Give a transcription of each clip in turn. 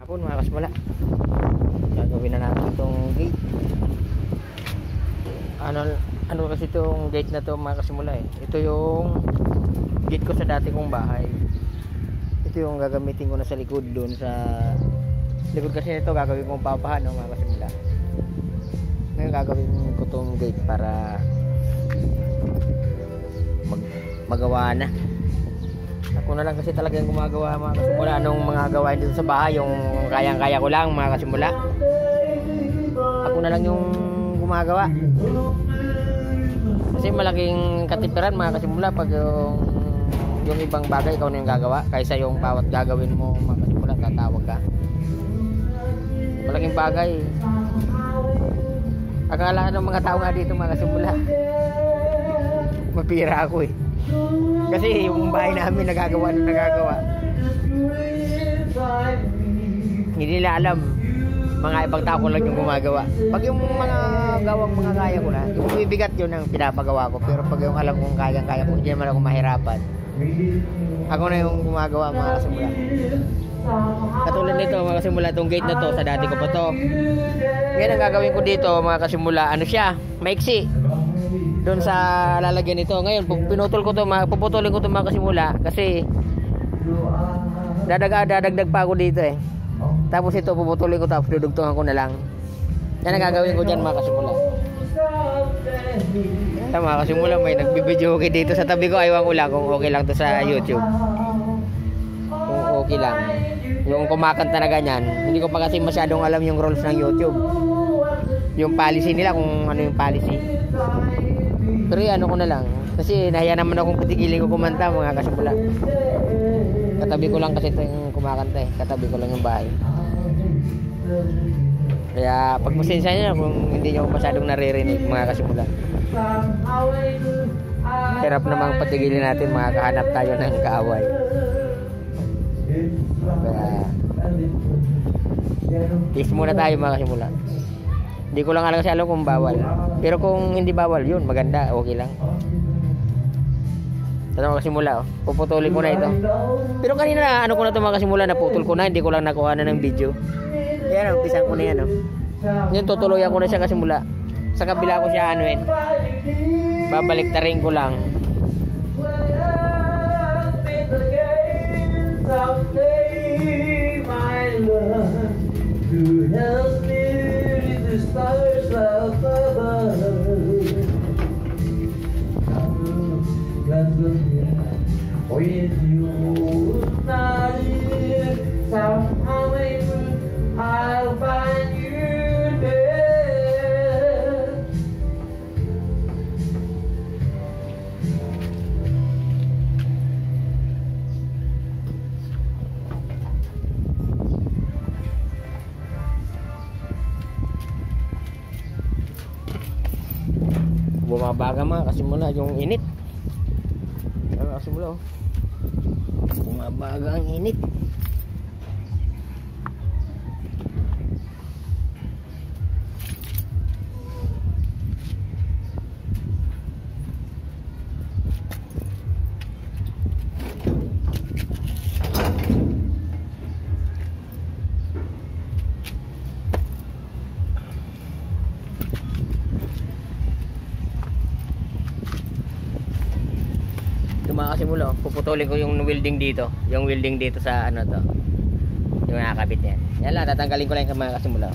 Hapon mga kasmula, gagawin na natin itong gate. Ano kasi itong gate na to mga kasmula eh. Ito yung gate ko sa dati kong bahay. Ito yung gagamitin ko na sa likod, doon sa likod kasi nito gagawin kong papahan, no, mga kasmula. Ngayon gagawin ko itong gate para magawa na. Ako na lang kasi talaga yung gumagawa mga kasimula. Anong mga gawain dito sa bahay, yung kayang-kaya ko lang mga kasimula. Ako na lang yung gumagawa. Kasi malaking katipiran mga kasimula pag yung ibang bagay ikaw na yung gagawa. Kaysa yung bawat gagawin mo mga kasimula, tatawag ka. Malaking bagay. Akala ng mga tao nga dito mga kasimula, mapira ako eh. Kasi yung bahay namin nagagawa. Hindi nila alam, mga ibang tao ko lang yung gumagawa. Pag yung mga gawang mga kaya ko na, yung bibigat yun ang pinapagawa ko. Pero pag yung alam kong kaya ko, hindi naman ako mahirapan, ako na yung gumagawa mga kasimula. Katulad nito mga kasimula, itong gate na to, sa dati ko pa to. Ngayon ang gagawin ko dito mga kasimula, ano siya, maiksi doon sa lalagyan nito. Ngayon puputulin ko to mga kasimula, kasi dadagdag pa ako dito eh. Tapos ito puputulin ko, tapos dudugtungan ko na lang. Yan ang gagawin ko dyan mga kasimula. Yan mga kasimula, may nagbibideo okay dito sa tabi ko. Aywan ko lang kung okay lang to sa YouTube, kung okay lang yung kumakanta na ganyan. Hindi ko pa kasi masyadong alam yung rules ng YouTube, yung policy nila, kung ano yung policy. Pero ano ko na lang, kasi nahiya naman akong patigilin ko kumanta mga kasimula. Katabi ko lang kasi ito yung kumakanta eh. Katabi ko lang yung bahay. Kaya pagpasensya niyo kung hindi niyo masyadong naririnig mga kasimula. Hirap namang patigilin natin, makakahanap tayo ng kaaway. Kaya peace muna tayo mga kasimula. Hindi ko lang kasi alam kung bawal. Pero kung hindi bawal, yun, maganda, okay lang. Ito mga kasimula, oh. Puputulin ko na ito. Pero kanina, ano ko na ito mga kasimula, naputol ko na, hindi ko lang nakuha na ng video. Ayan, umpisan ko na yan, oh. Yun, tutuloyan ko na siya kasimula. Sa kabila ko siya, babalik na rin ko lang. Stars up above, when you're not here, somehow I'll find you there. Bumabaga mga kasimula yung init. Mga kasimula, oh. Bumabaga ang init. Mga kasimula, puputulin ko yung welding dito. Yung welding dito sa ano to, yung nakakabit yan. Yan lang, tatanggalin ko lang yung mga kasimula.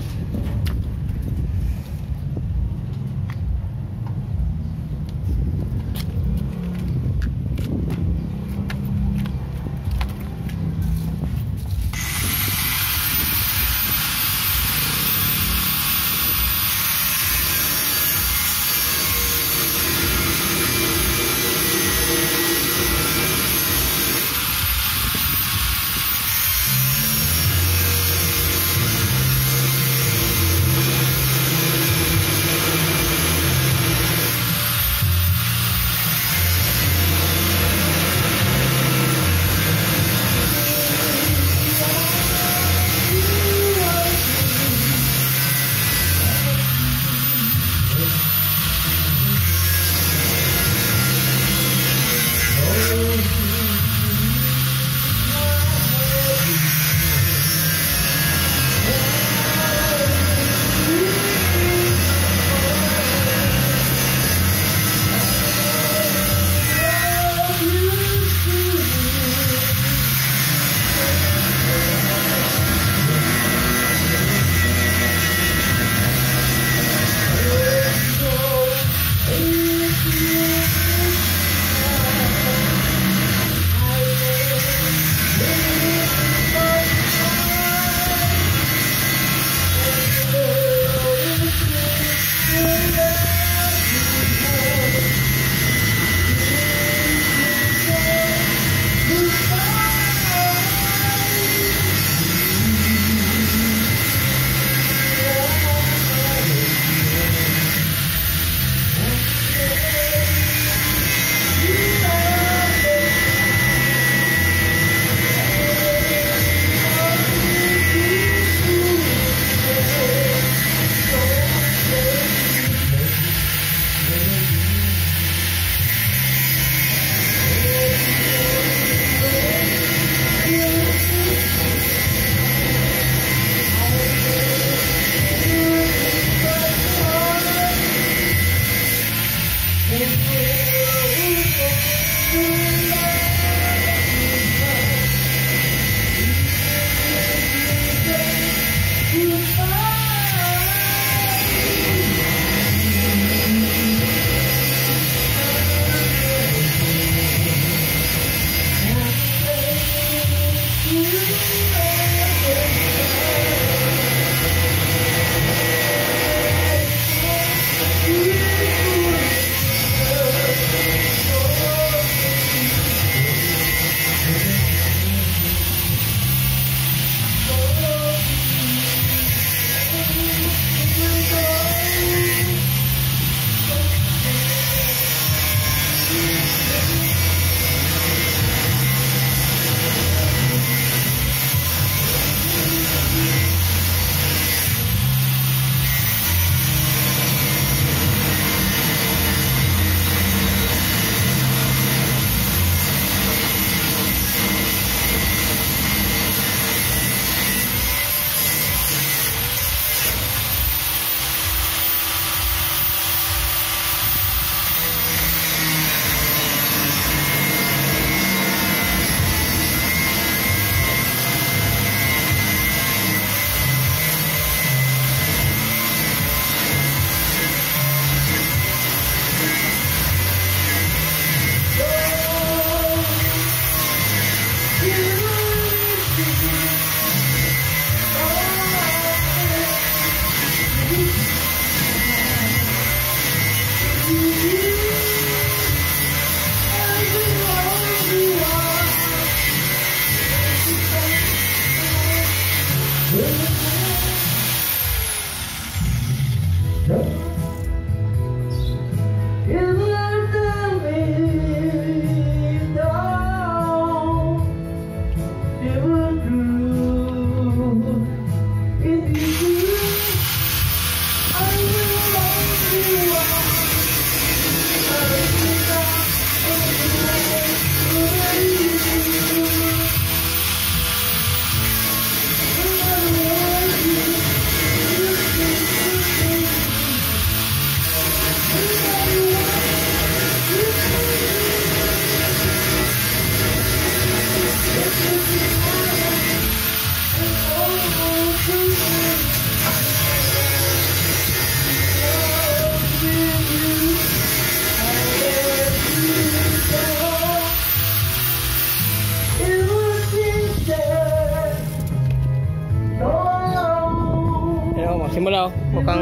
Simula, mukhang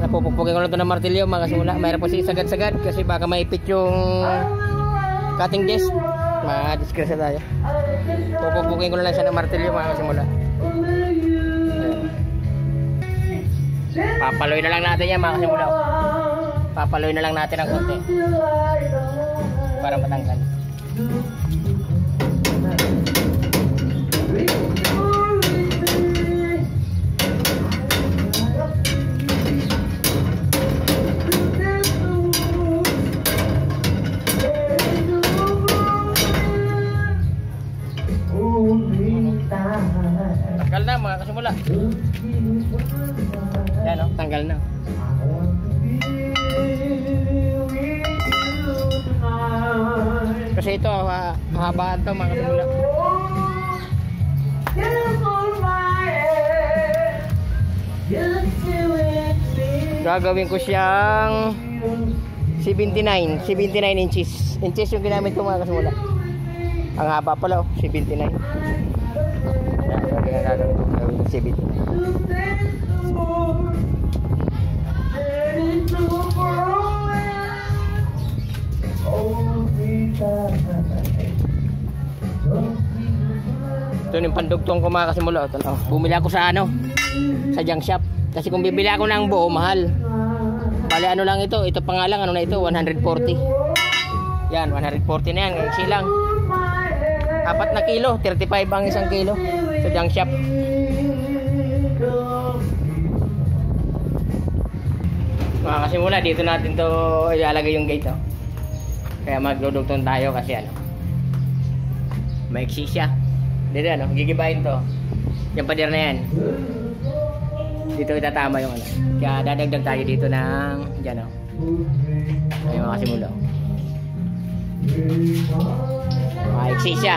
napupukpukin ko lang ito ng martilyo mga kasimula. Mayroon po siya sagad-sagad kasi baka maipit yung cutting disc. Ma-disgress tayo. Pupukpukin ko lang siya ng martilyo mga kasimula. Papaloy na lang natin yan mga kasimula. Papaloy na lang natin ng konti para matanggal. Tanggal na mga kasimula. Yan o, tanggal na. Kasi ito, mahabaan to mga kasimula. Gagawin ko siyang 79 inches. Inches yung ginamit ko mga kasimula. Ang haba pala, 79. Gagawin ko 79. Ito yung pandugtong ko mga kasimula. Bumili ako sa sa junk shop. Kasi kung bibili ako ng buo, mahal. Bali ano lang ito. Ito pa nga lang, ano na ito, 140. Yan, 140 na yan. Kasi lang 4 na kilo, 35 ang isang kilo sa junk shop. Mga kasimula, dito natin to ilalagay yung gate. Kaya magdudugtong tayo kasi maiksi siya. Dito gigibahin to. Yung pader na yan. Dito itatama yung Kaya dadagdag tayo dito ng dyan ayun mga kasimula. Maiksi siya.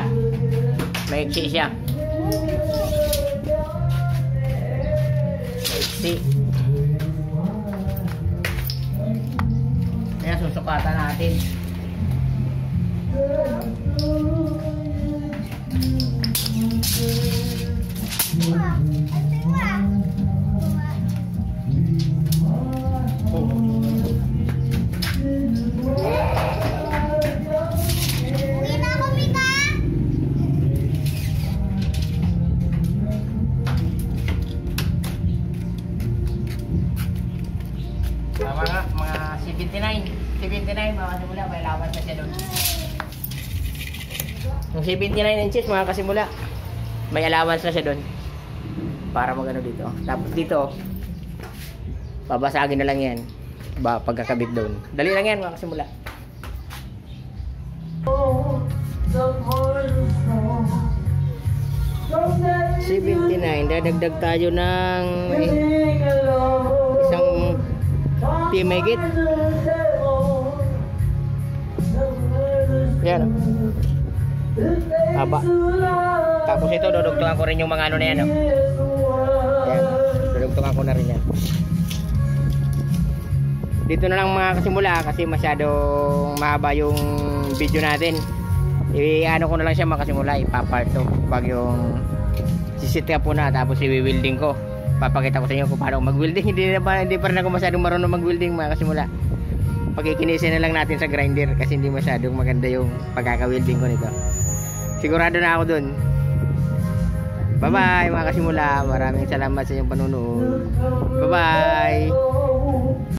Maiksi siya. Maiksi. Kaya susukatan natin. Mga 79 mga kasimula, may laban na siya doon. Yung 79 inches mga kasimula, may allowance na siya doon para magano dito. Tapos dito babasagin na lang yan pagkakabit doon. Dali lang yan mga kasimula. $79, dadagdag tayo ng isang timegit. Yan. Haba. Tapos ito, dudugtungan ko rin yung mga ano na yan. Yan. Dudugtungan ko na rin yan. Dito na lang mga kasimula kasi masyadong mahaba yung video natin. I-ano ko na lang siya mga kasimula. Ipapart to. Pag yung sisit ka po na tapos i-welding ko. Papakita ko sa inyo kung paano mag-welding. Hindi pa rin ako masyadong marunong mag-welding mga kasimula. Pagkikinisin na lang natin sa grinder kasi hindi masyadong maganda yung pagkaka-welding ko nito. Sigurado na ako dun. Bye-bye mga kasimula. Maraming salamat sa inyong panunood. Bye-bye.